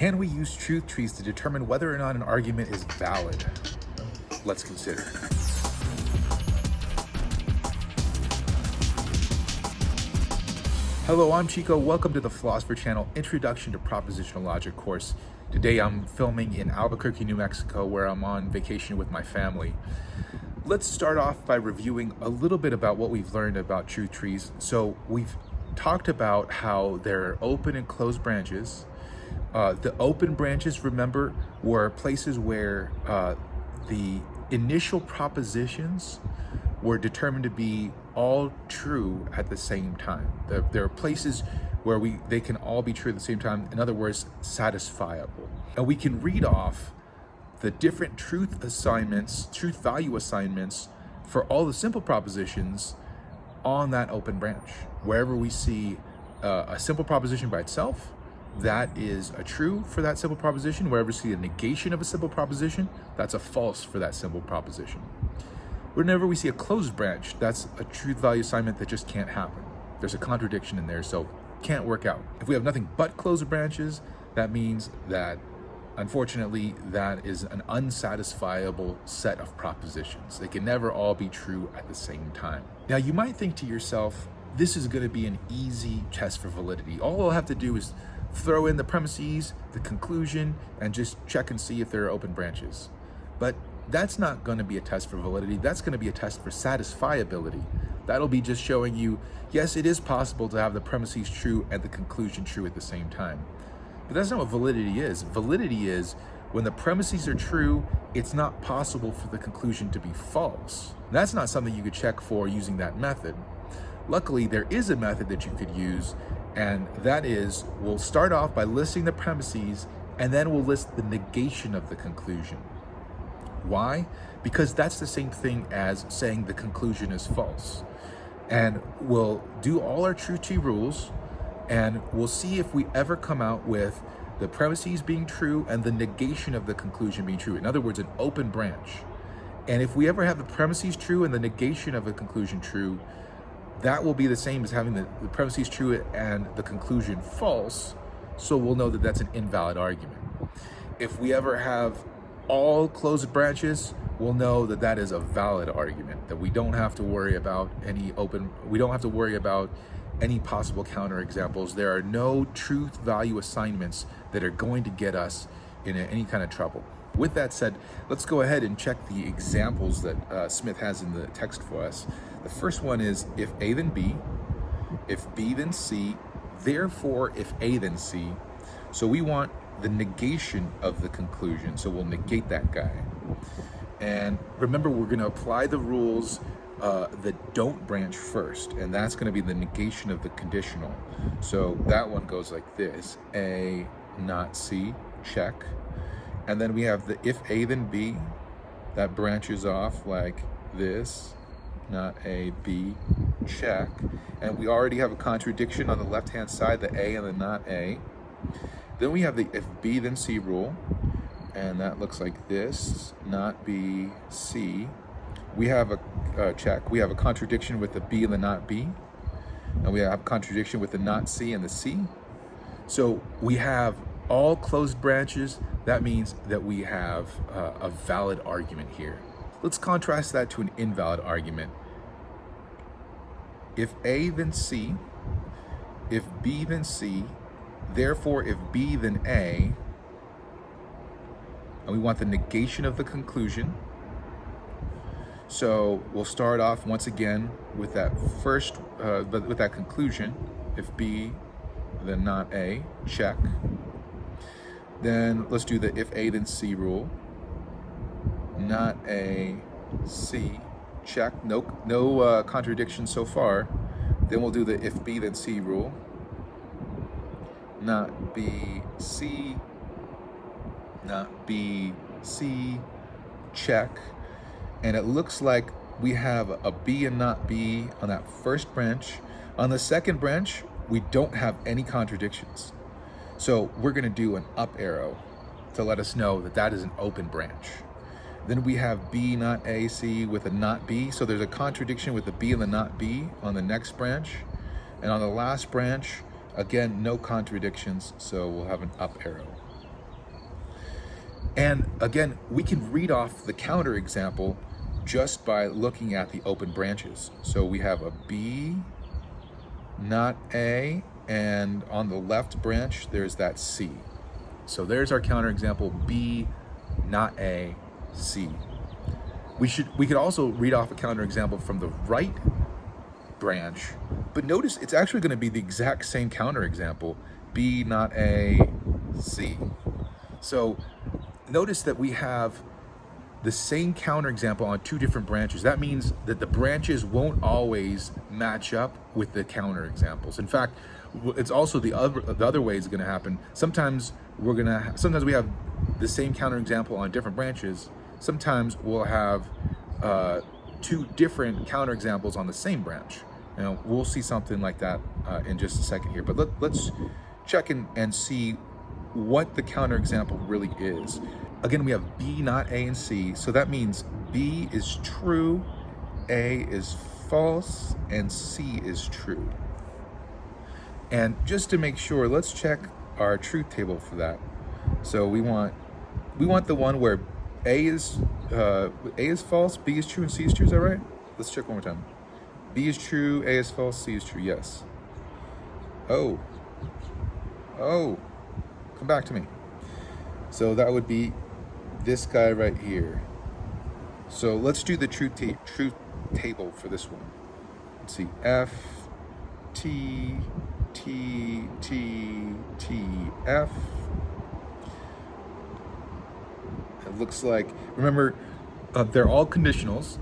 Can we use truth trees to determine whether or not an argument is valid? Let's consider. Hello, I'm Chico. Welcome to the Philosopher Channel Introduction to Propositional Logic course. Today I'm filming in Albuquerque, New Mexico, where I'm on vacation with my family. Let's start off by reviewing a little bit about what we've learned about truth trees. So we've talked about how there are open and closed branches. The open branches, remember, were places where the initial propositions were determined to be all true at the same time. There are places where they can all be true at the same time. In other words, satisfiable. And we can read off the different truth value assignments for all the simple propositions on that open branch. Wherever we see a simple proposition by itself, that is a true for that simple proposition. Wherever we see a negation of a simple proposition, that's a false for that simple proposition. Whenever we see a closed branch, that's a truth value assignment that just can't happen. There's a contradiction in there, so can't work out. If we have nothing but closed branches, that means that, unfortunately, that is an unsatisfiable set of propositions. They can never all be true at the same time. Now, you might think to yourself, this is going to be an easy test for validity. All I'll have to do is throw in the premises, the conclusion, and just check and see if there are open branches. But that's not going to be a test for validity. That's going to be a test for satisfiability. That'll be just showing you, yes, it is possible to have the premises true and the conclusion true at the same time. But that's not what validity is. Validity is when the premises are true, it's not possible for the conclusion to be false. That's not something you could check for using that method. Luckily, there is a method that you could use, and that is, we'll start off by listing the premises, and then we'll list the negation of the conclusion. Why? Because that's the same thing as saying the conclusion is false. And we'll do all our truth tree rules, and we'll see if we ever come out with the premises being true and the negation of the conclusion being true. In other words, an open branch. And if we ever have the premises true and the negation of a conclusion true, that will be the same as having the premises true and the conclusion false. So we'll know that that's an invalid argument. If we ever have all closed branches, we'll know that that is a valid argument, that we don't have to worry about any possible counterexamples. There are no truth value assignments that are going to get us in any kind of trouble. With that said, let's go ahead and check the examples that Smith has in the text for us. The first one is if A then B, if B then C, therefore if A then C. So we want the negation of the conclusion, so we'll negate that guy. And remember, we're going to apply the rules that don't branch first, and that's going to be the negation of the conditional. So that one goes like this: A not C, check. And then we have the if A then B, that branches off like this: not A, B, check. And we already have a contradiction on the left hand side, the A and the not A. Then we have the if B then C rule, and that looks like this: not B, C. We have a check. We have a contradiction with the B and the not B, and we have a contradiction with the not C and the C. So we have all closed branches. That means that we have a valid argument here. Let's contrast that to an invalid argument. If A then C, if B then C, therefore if B then A, and we want the negation of the conclusion. So we'll start off once again with that first, with that conclusion: if B, then not A, check. Then let's do the if A then C rule: not A, C, check. No contradiction so far. Then we'll do the if B then C rule: not B, C, not B, C, check. And it looks like we have a B and not B on that first branch. On the second branch, we don't have any contradictions. So we're going to do an up arrow to let us know that that is an open branch. Then we have B not A, C with a not B. So there's a contradiction with the B and the not B on the next branch. And on the last branch, again, no contradictions, so we'll have an up arrow. And again, we can read off the counterexample just by looking at the open branches. So we have a B, not A, and on the left branch, there's that C. So there's our counterexample, B, not A, C. We could also read off a counterexample from the right branch, but notice it's actually going to be the exact same counterexample, B, not A, C. So notice that we have the same counterexample on two different branches. That means that the branches won't always match up with the counterexamples. In fact, it's also the other way it's going to happen. Sometimes we have the same counterexample on different branches. Sometimes we'll have two different counterexamples on the same branch. Now, we'll see something like that in just a second here. But let's check and see what the counterexample really is. Again, we have B, not A, and C. So that means B is true, A is false, and C is true. And just to make sure, let's check our truth table for that. So we want the one where A is false, B is true, and C is true. Is that right? Let's check one more time. B is true, A is false, C is true. Yes. Oh, come back to me. So that would be this guy right here. So let's do the truth table for this one. Let's see, F, T, T, T, T, F. It looks like, remember, they're all conditionals.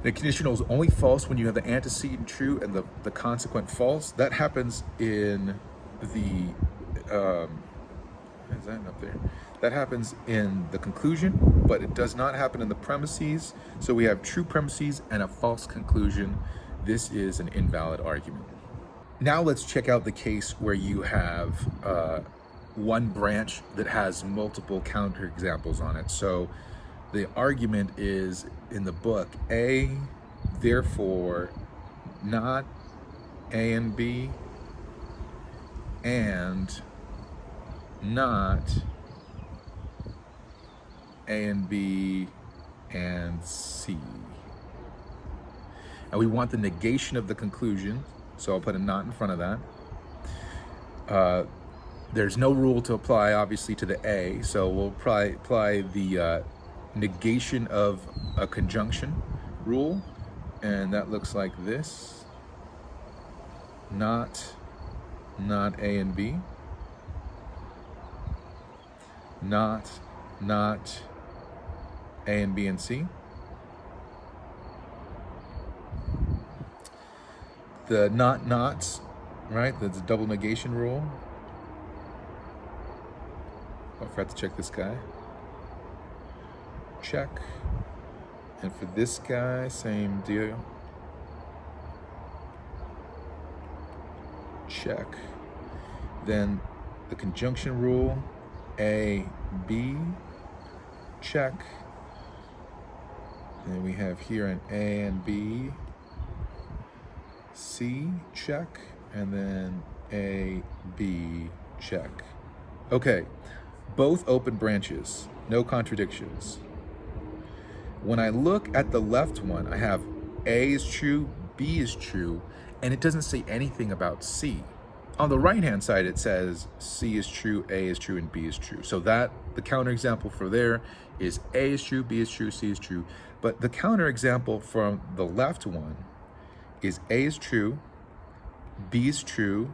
The conditional is only false when you have the antecedent true and the consequent false. That happens in the, what is that up there? That happens in the conclusion, but it does not happen in the premises. So we have true premises and a false conclusion. This is an invalid argument. Now let's check out the case where you have one branch that has multiple counterexamples on it. So the argument is in the book, A, therefore not A and B, and not A and B and C. And we want the negation of the conclusion, so I'll put a not in front of that. There's no rule to apply, obviously, to the A, so we'll apply the negation of a conjunction rule, and that looks like this. Not A and B. Not A and B and C. The nots, right? That's a double negation rule. I forgot to check this guy. Check. And for this guy, same deal. Check. Then the conjunction rule, A, B, check. And we have here an A and B, C, check, and then A, B, check. Okay, both open branches, no contradictions. When I look at the left one, I have A is true, B is true, and it doesn't say anything about C. On the right-hand side, it says C is true, A is true, and B is true. So that, the counterexample for there is A is true, B is true, C is true. But the counterexample from the left one is A is true, B is true,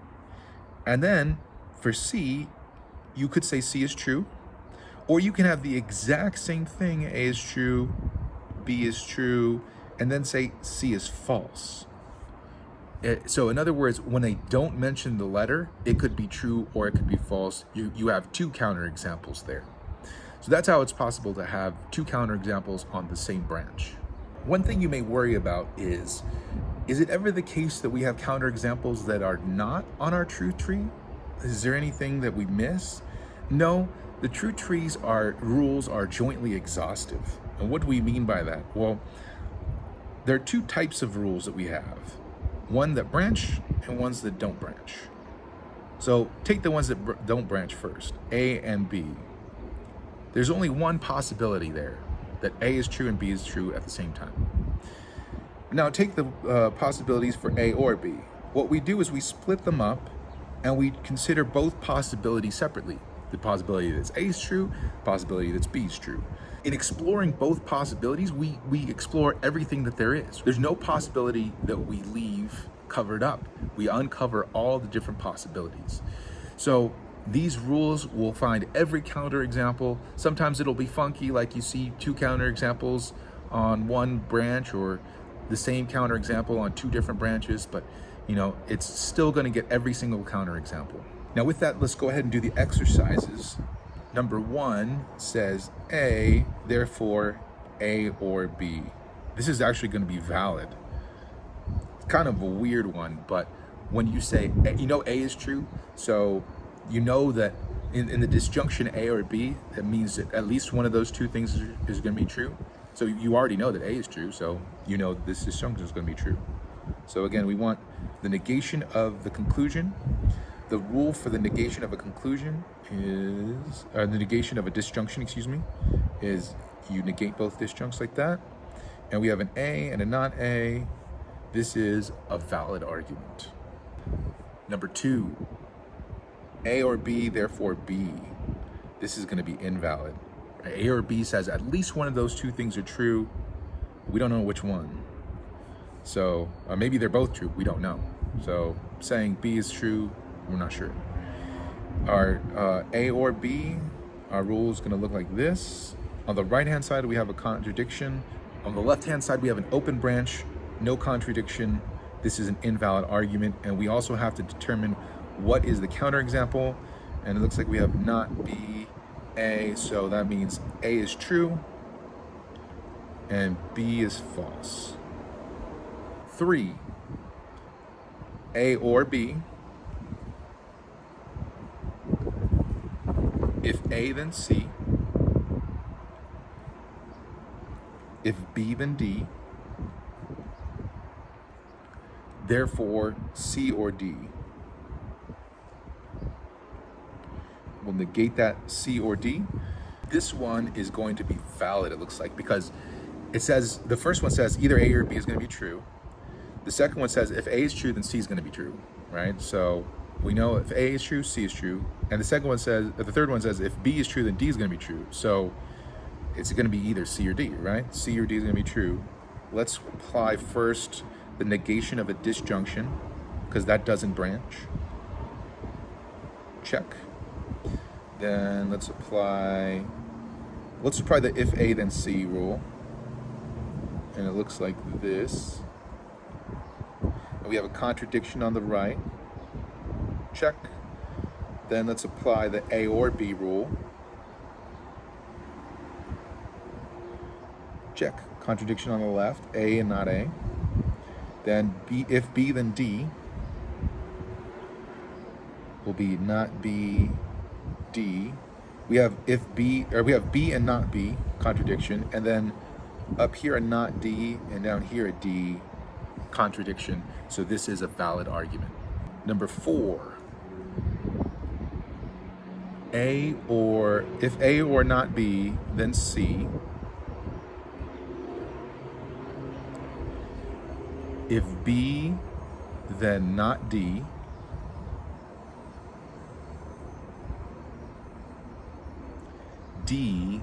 and then for C, you could say C is true, or you can have the exact same thing, A is true, B is true, and then say C is false. So in other words, when they don't mention the letter, it could be true or it could be false. You have two counterexamples there. So that's how it's possible to have two counterexamples on the same branch. One thing you may worry about is it ever the case that we have counterexamples that are not on our truth tree? Is there anything that we miss? No, the truth trees rules are jointly exhaustive. And what do we mean by that? Well, there are two types of rules that we have. One that branch and ones that don't branch. So take the ones that don't branch first, A and B. There's only one possibility there, that A is true and B is true at the same time. Now take the possibilities for A or B. What we do is we split them up and we consider both possibilities separately. The possibility that A is true, possibility that B is true. In exploring both possibilities, we explore everything that there is. There's no possibility that we leave covered up. We uncover all the different possibilities. So these rules will find every counterexample. Sometimes it'll be funky, like you see two counterexamples on one branch, or the same counterexample on two different branches, but it's still going to get every single counterexample. Now with that, let's go ahead and do the exercises. Number 1 says A, therefore A or B. This is actually going to be valid. It's kind of a weird one, but when you say, A is true, so you know that in the disjunction A or B, that means that at least one of those two things is going to be true. So you already know that A is true, so this disjunction is going to be true. So again, we want the negation of the conclusion. The rule for the negation of a conclusion is, the negation of a disjunction, is you negate both disjuncts like that. And we have an A and a not A. This is a valid argument. Number 2, A or B, therefore B. This is going to be invalid. A or B says at least one of those two things are true. We don't know which one. So maybe they're both true. We don't know. So saying B is true, we're not sure. Our A or B, our rule is going to look like this. On the right-hand side, we have a contradiction. On the left-hand side, we have an open branch, no contradiction. This is an invalid argument. And we also have to determine what is the counterexample. And it looks like we have not B, A. So that means A is true and B is false. 3, A or B. If A, then C. If B, then D. Therefore, C or D. We'll negate that C or D. This one is going to be valid, it looks like, because it says, the first one says either A or B is going to be true. The second one says if A is true, then C is going to be true, right? So we know if A is true, C is true. And the third one says if B is true, then D is going to be true. So it's going to be either C or D, right? C or D is going to be true. Let's apply first the negation of a disjunction, because that doesn't branch. Check. Then let's apply the if A then C rule. And it looks like this. And we have a contradiction on the right. Check. Then let's apply the A or B rule. Check. Contradiction on the left, A and not A. Then B, if B, then D will be not B, D. We have B and not B, contradiction, and then up here a not D, and down here a D, contradiction. So this is a valid argument. Number 4, if A or not B, then C. If B, then not D. D,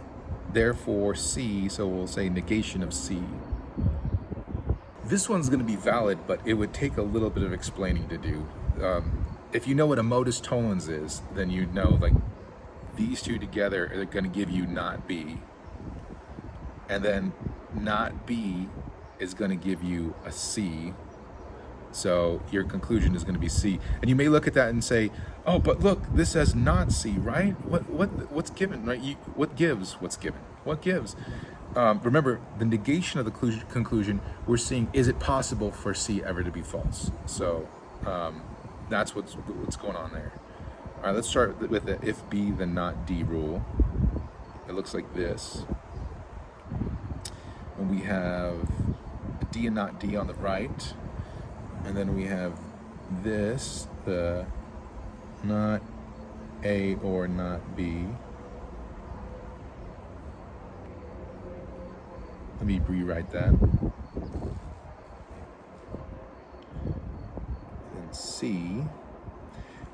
therefore C, so we'll say negation of C. This one's going to be valid, but it would take a little bit of explaining to do. If you know what a modus tollens is, then you know like these two together are going to give you not B. And then not B is going to give you a C. So your conclusion is going to be C. And you may look at that and say, oh, but look, this says not C, right? What's given, right? What gives what's given? What gives? Remember, the negation of the conclusion, we're seeing, is it possible for C ever to be false? So that's what's going on there. All right, let's start with the if B, then not D rule. It looks like this. And we have D and not D on the right. And then we have this, the not A or not B. Let me rewrite that. And C.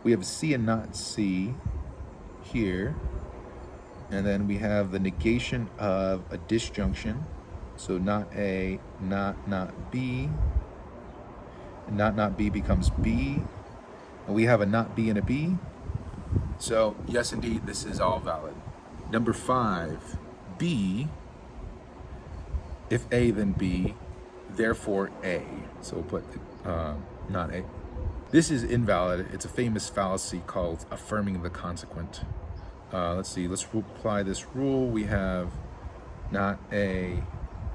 We have C and not C here. And then we have the negation of a disjunction. So not A, not B. And not B becomes B. And we have a not B and a B. So yes, indeed, this is all valid. Number 5, B. If A, then B, therefore A. So we'll put not A. This is invalid. It's a famous fallacy called affirming the consequent. Let's see, let's apply this rule. We have not A,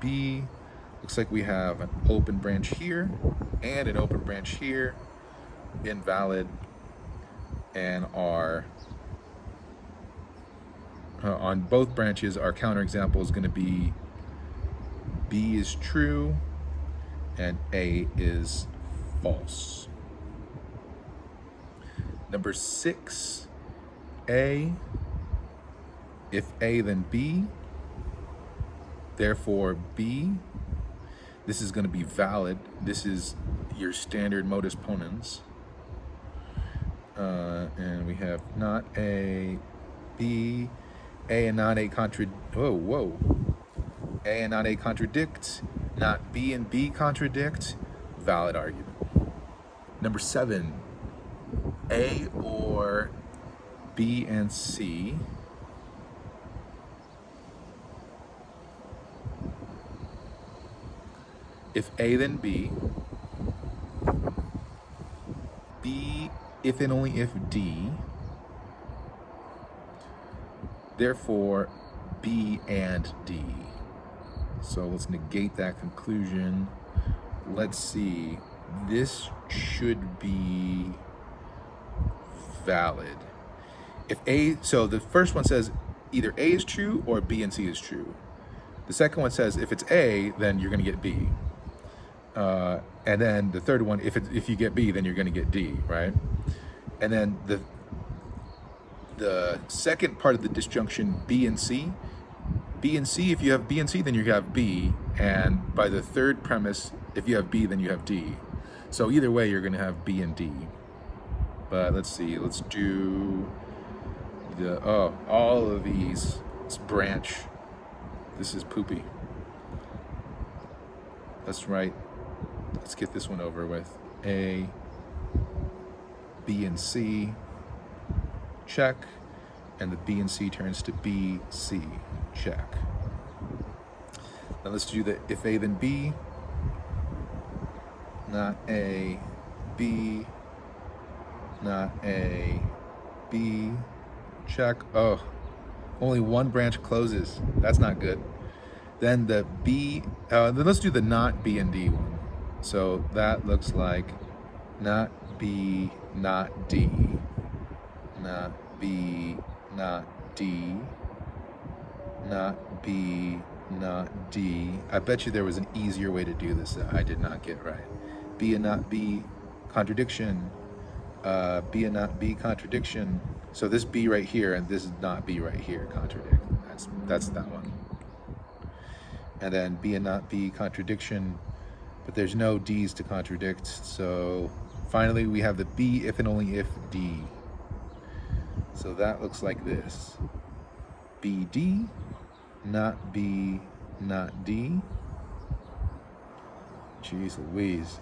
B. Looks like we have an open branch here and an open branch here. Invalid. And our on both branches, our counterexample is going to be B is true and A is false. Number 6, A. If A, then B, therefore B. This is going to be valid. This is your standard modus ponens. And we have not A, B, A and not A contradict. A and not A contradict. Not B and B contradict. Valid argument. Number 7, A or B and C. If A, then B. B, if and only if D. Therefore, B and D. So let's negate that conclusion. Let's see. This should be valid. If A, so the first one says either A is true or B and C is true. The second one says if it's A, then you're going to get B. And then the third one, if you get B, then you're going to get D, right? And then the second part of the disjunction, B and C, if you have B and C, then you have B. And by the third premise, if you have B, then you have D. So either way, you're going to have B and D. But let's see, let's do all of these. This branch, this is poopy. That's right. Let's get this one over with. A, B and C, check. And the B and C turns to B, C, check. Now let's do the if A, then B. Not A, B, not A, B, check. Oh, only one branch closes. That's not good. Then the B, then let's do the not B and D one. So that looks like not B, not D, not B, not D, not B, not D. I bet you there was an easier way to do this that I did not get right. B and not B, contradiction. B and not B, contradiction. So this B right here and this not B right here, contradict. That's that one. And then B and not B, contradiction. But there's no D's to contradict. So finally we have the B if and only if D. So that looks like this. BD, not B, not D. Jeez Louise.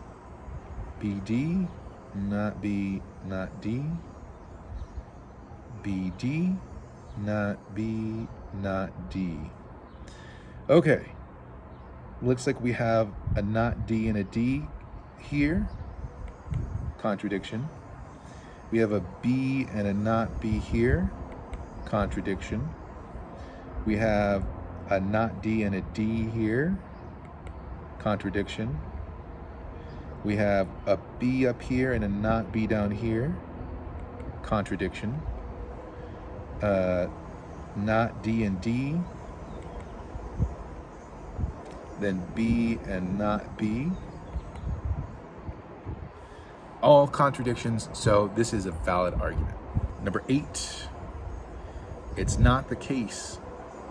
BD, not B, not D. BD, not B, not D. Okay. Looks like we have a not D and a D here. Contradiction. We have a B and a not B here. Contradiction. We have a not D and a D here. Contradiction. We have a B up here and a not B down here. Contradiction. Not D and D. Then B and not B. All contradictions, so this is a valid argument. Number 8, it's not the case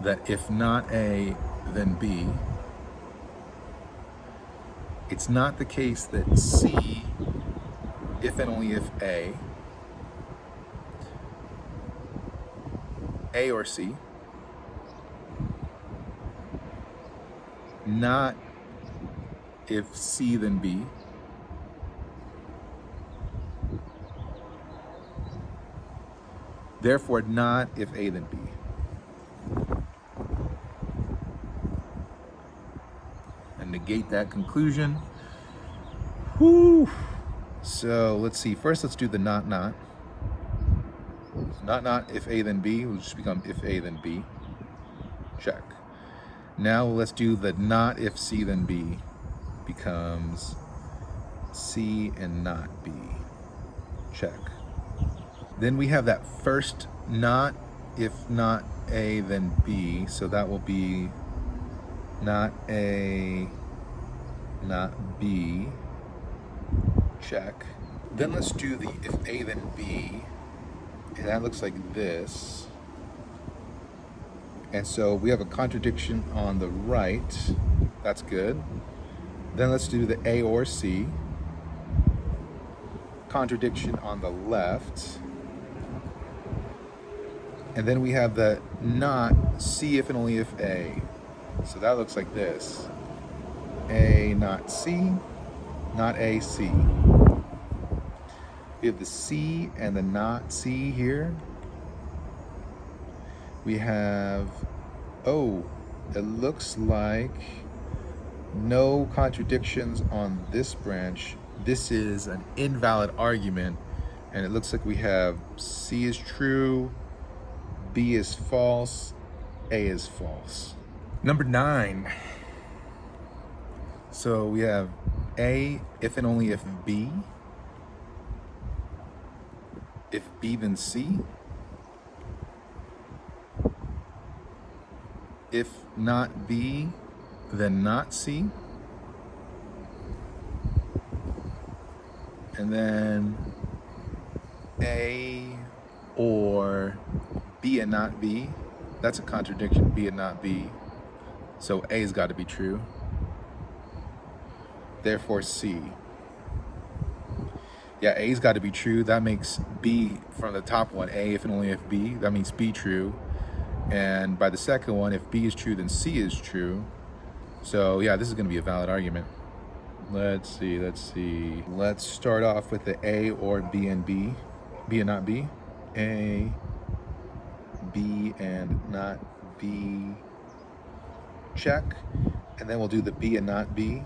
that if not A, then B, It's not the case that C, if and only if A or C, not if C then B, therefore not if A then B. And negate that conclusion. Whew. So let's see, first let's do the not. Not if A then B, will just become if A then B. Check. Now let's do the not if C then B, becomes C and not B. Check. Then we have that first not if not A then B, so that will be not A, not B. Check. Then let's do the if A then B, and that looks like this. And so we have a contradiction on the right. That's good. Then let's do the A or C. Contradiction on the left. And then we have the not C if and only if A. So that looks like this. A not C, not A C. We have the C and the not C here. We have, oh, it looks like no contradictions on this branch. This is an invalid argument, and it looks like we have C is true, B is false, A is false. Number 9. So we have A if and only if B. If B then C. If not B, then not C. And then A or B and not B. That's a contradiction, B and not B. So A's got to be true. Therefore C. Yeah, A's got to be true. That makes B from the top one, A if and only if B. That makes B true. And by the second one, if B is true, then C is true. So yeah, this is going to be a valid argument. Let's see. Let's start off with the A or B and B. B and not B. A, B and not B. Check. And then we'll do the B and not B.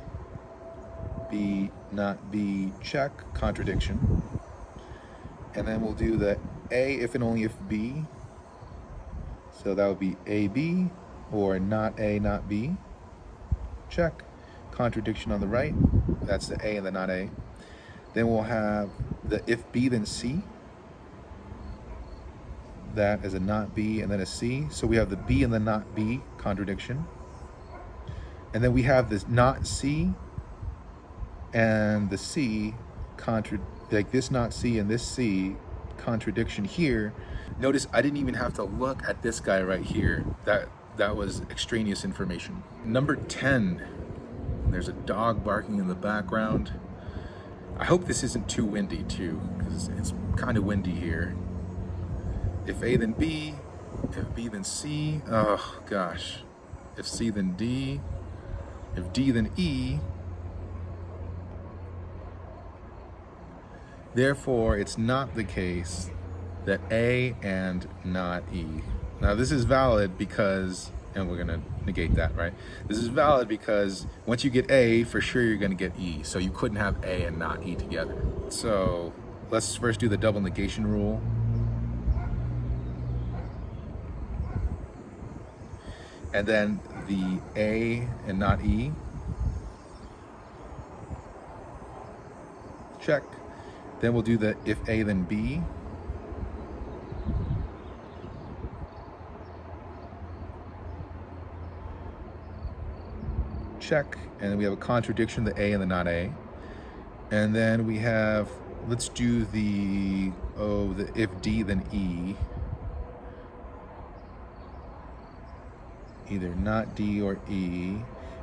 B, not B, check. Contradiction. And then we'll do the A if and only if B. So that would be AB or not A, not B. Check. Contradiction on the right. That's the A and the not A. Then we'll have the if B then C. That is a not B and then a C. So we have the B and the not B contradiction. And then we have this not C and the C like this not C and this C contradiction here. Notice I didn't even have to look at this guy right here. That was extraneous information. Number 10. There's a dog barking in the background. I hope this isn't too windy too, because it's kind of windy here. If A then B, if B then C, oh gosh. If C then D, if D then E. Therefore, it's not the case that A and not E. Now this is valid because, and we're gonna negate that, right? This is valid because once you get A, for sure you're gonna get E. So you couldn't have A and not E together. So let's first do the double negation rule. And then the A and not E. Check. Then we'll do the if A then B. Check. And then we have a contradiction, the A and the not A. And then we have, let's do the if D then E. Either not D or E.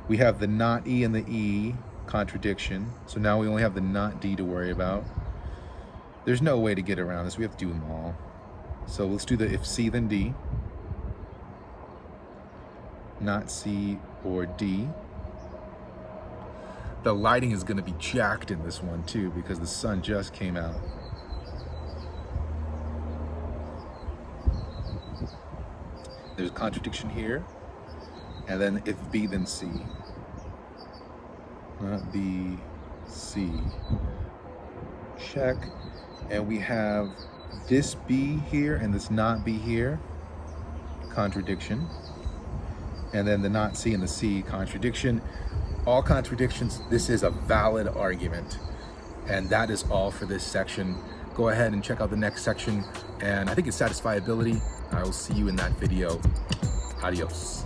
We have the not E and the E contradiction. So now we only have the not D to worry about. There's no way to get around this. We have to do them all. So let's do the if C then D. Not C or D. The lighting is going to be jacked in this one too because the sun just came out. There's a contradiction here. And then if B then C. Not B, C. Check. And we have this B here and this not B here. Contradiction. And then the not C and the C, contradiction. All contradictions, this is a valid argument. And that is all for this section. Go ahead and check out the next section. And I think it's satisfiability. I will see you in that video. Adios.